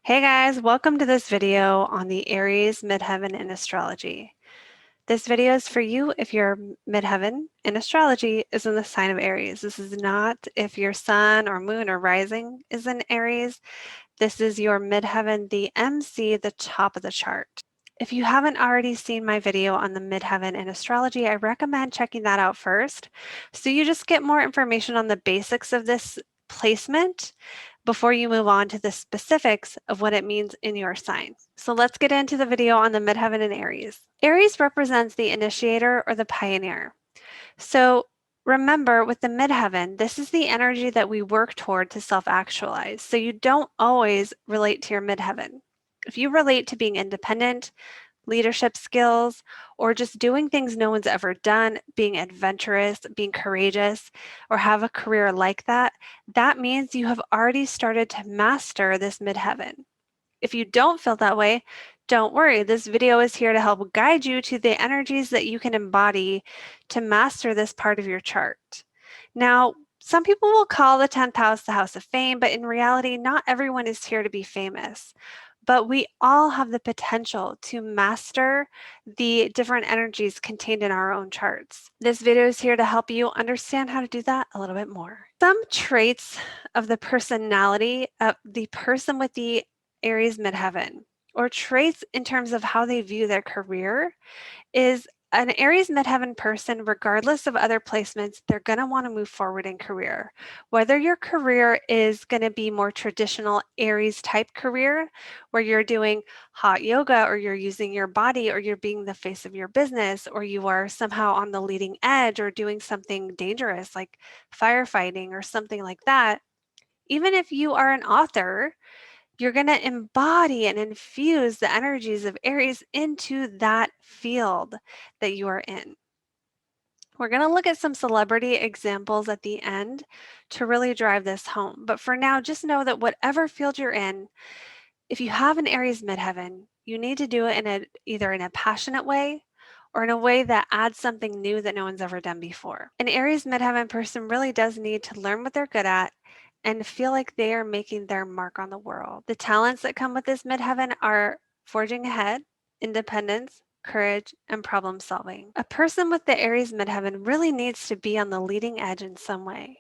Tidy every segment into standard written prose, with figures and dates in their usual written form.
Hey guys, welcome to this video on the Aries Midheaven in astrology. This video is for you if your midheaven in astrology is in the sign of Aries. This is not if your sun or moon or rising is in Aries. This is your midheaven, the MC, the top of the chart. If you haven't already seen my video on the midheaven in astrology, I recommend checking that out first. So you just get more information on the basics of this placement before you move on to the specifics of what it means in your sign. So let's get into the video on the midheaven in Aries. Aries represents the initiator or the pioneer. So remember, with the midheaven, this is the energy that we work toward to self-actualize. So you don't always relate to your midheaven. If you relate to being independent, leadership skills, or just doing things no one's ever done, being adventurous, being courageous, or have a career like that, that means you have already started to master this midheaven. If you don't feel that way, don't worry. This video is here to help guide you to the energies that you can embody to master this part of your chart. Now, some people will call the 10th house the house of fame, but in reality, not everyone is here to be famous. But we all have the potential to master the different energies contained in our own charts. This video is here to help you understand how to do that a little bit more. Some traits of the personality of the person with the Aries midheaven, or traits in terms of how they view their career, is an Aries midheaven person, regardless of other placements, they're going to want to move forward in career. Whether your career is going to be more traditional Aries type career, where you're doing hot yoga, or you're using your body, or you're being the face of your business, or you are somehow on the leading edge or doing something dangerous like firefighting or something like that, even if you are an author, you're going to embody and infuse the energies of Aries into that field that you are in. We're going to look at some celebrity examples at the end to really drive this home. But for now, just know that whatever field you're in, if you have an Aries midheaven, you need to do it in either in a passionate way or in a way that adds something new that no one's ever done before. An Aries midheaven person really does need to learn what they're good at and feel like they are making their mark on the world. The talents that come with this midheaven are forging ahead, independence, courage, and problem solving. A person with the Aries midheaven really needs to be on the leading edge in some way.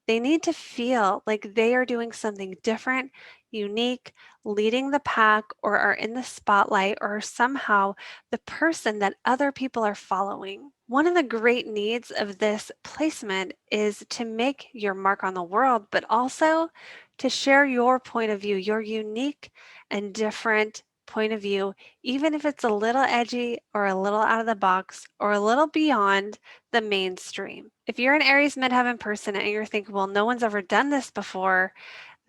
They need to feel like they are doing something different, unique, leading the pack, or are in the spotlight, or somehow the person that other people are following. One of the great needs of this placement is to make your mark on the world, but also to share your point of view, your unique and different point of view, even if it's a little edgy or a little out of the box or a little beyond the mainstream. If you're an Aries midheaven person and you're thinking, well, no one's ever done this before,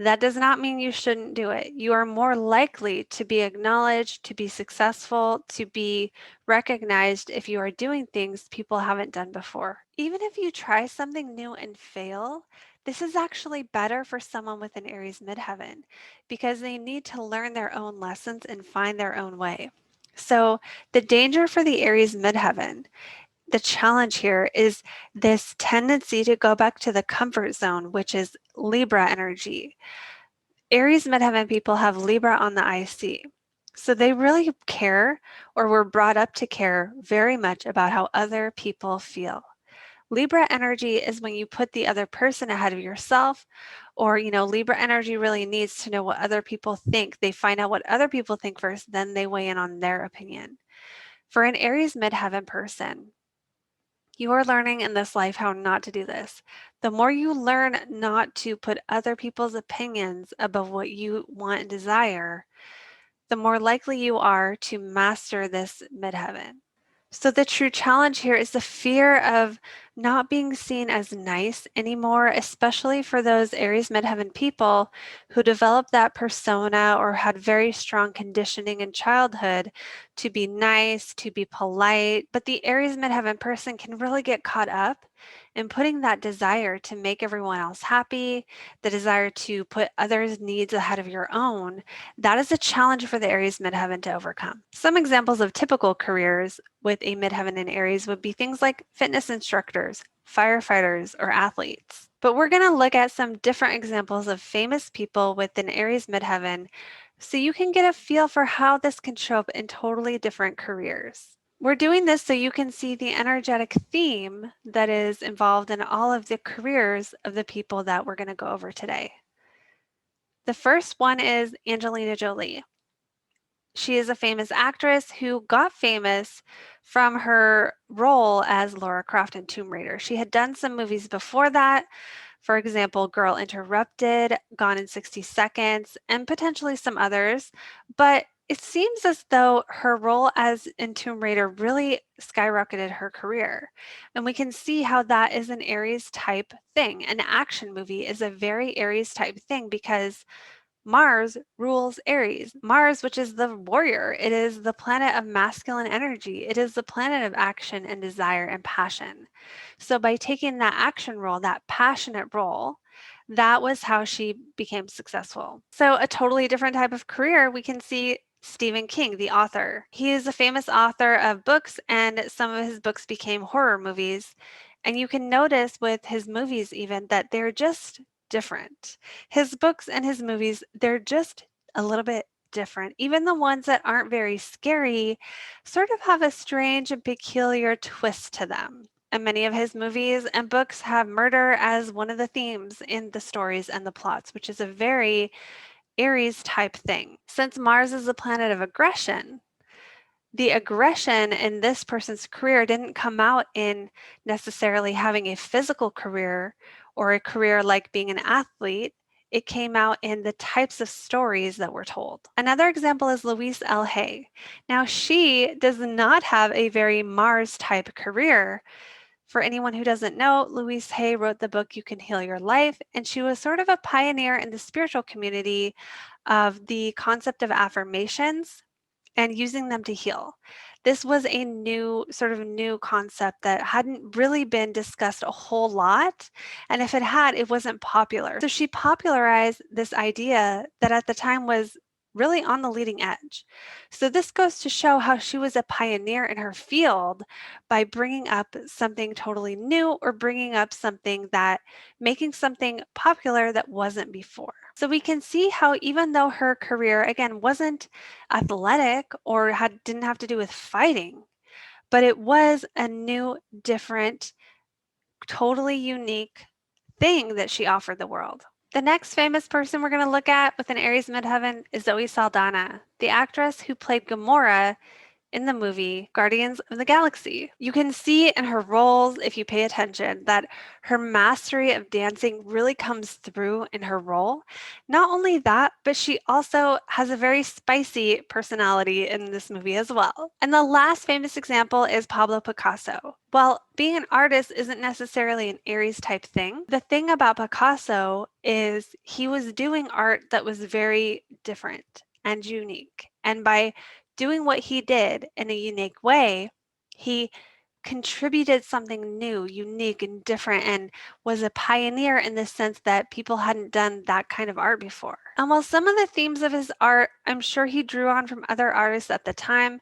that does not mean you shouldn't do it. You are more likely to be acknowledged, to be successful, to be recognized if you are doing things people haven't done before. Even if you try something new and fail, this is actually better for someone with an Aries midheaven because they need to learn their own lessons and find their own way. So the danger for the Aries midheaven, the challenge here is this tendency to go back to the comfort zone, which is Libra energy. Aries midheaven people have Libra on the IC. So they really care, or were brought up to care very much about how other people feel. Libra energy is when you put the other person ahead of yourself, or, Libra energy really needs to know what other people think. They find out what other people think first, then they weigh in on their opinion. For an Aries midheaven person, you are learning in this life how not to do this. The more you learn not to put other people's opinions above what you want and desire, the more likely you are to master this midheaven. So the true challenge here is the fear of not being seen as nice anymore, especially for those Aries midheaven people who developed that persona or had very strong conditioning in childhood to be nice, to be polite. But the Aries midheaven person can really get caught up in putting that desire to make everyone else happy, the desire to put others' needs ahead of your own. That is a challenge for the Aries midheaven to overcome. Some examples of typical careers with a midheaven in Aries would be things like fitness instructors, firefighters, or athletes. But we're going to look at some different examples of famous people with an Aries midheaven so you can get a feel for how this can show up in totally different careers. We're doing this so you can see the energetic theme that is involved in all of the careers of the people that we're going to go over today. The first one is Angelina Jolie. She is a famous actress who got famous from her role as Laura Croft in Tomb Raider. She had done some movies before that, for example, Girl Interrupted, Gone in 60 Seconds, and potentially some others, but it seems as though her role as in Tomb Raider really skyrocketed her career. And we can see how that is an Aries type thing. An action movie is a very Aries type thing because Mars rules Aries. Mars, which is the warrior, it is the planet of masculine energy. It is the planet of action and desire and passion. So by taking that action role, that passionate role, that was how she became successful. So a totally different type of career, we can see Stephen King, the author. He is a famous author of books, and some of his books became horror movies. And you can notice with his movies even that they're just different. His books and his movies, they're just a little bit different. Even the ones that aren't very scary sort of have a strange and peculiar twist to them. And many of his movies and books have murder as one of the themes in the stories and the plots, which is a very Aries type thing. Since Mars is the planet of aggression, the aggression in this person's career didn't come out in necessarily having a physical career or a career like being an athlete. It came out in the types of stories that were told. Another example is Louise L. Hay. Now, she does not have a very Mars type career. For anyone who doesn't know, Louise Hay wrote the book You Can Heal Your Life, and she was sort of a pioneer in the spiritual community of the concept of affirmations and using them to heal. This was a new concept that hadn't really been discussed a whole lot, and if it had, it wasn't popular. So she popularized this idea that at the time was really on the leading edge. So this goes to show how she was a pioneer in her field by bringing up something totally new or bringing up something that making something popular that wasn't before. So we can see how even though her career again wasn't athletic or didn't have to do with fighting, but it was a new, different, totally unique thing that she offered the world. The next famous person we're going to look at with an Aries midheaven is Zoe Saldana, the actress who played Gamora in the movie Guardians of the Galaxy. You can see in her roles, if you pay attention, that her mastery of dancing really comes through in her role. Not only that, but she also has a very spicy personality in this movie as well. And the last famous example is Pablo Picasso. While being an artist isn't necessarily an Aries type thing, the thing about Picasso is he was doing art that was very different and unique. And by doing what he did in a unique way, he contributed something new, unique, and different, and was a pioneer in the sense that people hadn't done that kind of art before. And while some of the themes of his art, I'm sure he drew on from other artists at the time,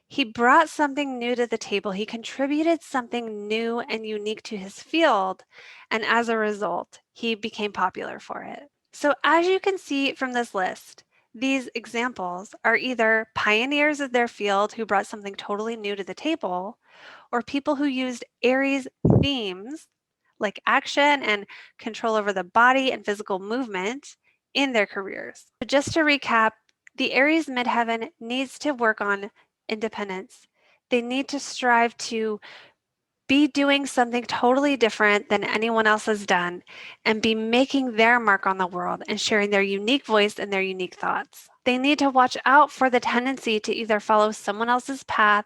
he brought something new to the table. He contributed something new and unique to his field, and as a result, he became popular for it. So as you can see from this list, these examples are either pioneers of their field who brought something totally new to the table, or people who used Aries themes like action and control over the body and physical movement in their careers. So just to recap, the Aries midheaven needs to work on independence. They need to strive to be doing something totally different than anyone else has done and be making their mark on the world and sharing their unique voice and their unique thoughts. They need to watch out for the tendency to either follow someone else's path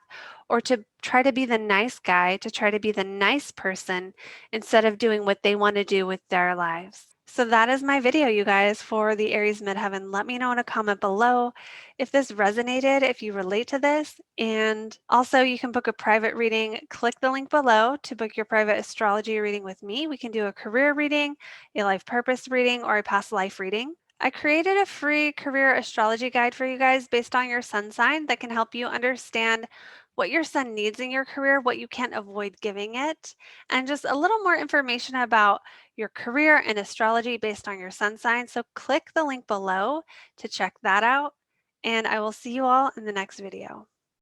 or to try to be the nice guy, to try to be the nice person instead of doing what they want to do with their lives. So that is my video, you guys, for the Aries midheaven. Let me know in a comment below if this resonated, if you relate to this, and also you can book a private reading. Click the link below to book your private astrology reading with me. We can do a career reading, a life purpose reading, or a past life reading. I created a free career astrology guide for you guys based on your sun sign that can help you understand what your sun needs in your career, what you can't avoid giving it, and just a little more information about your career and astrology based on your sun sign. So click the link below to check that out, and I will see you all in the next video.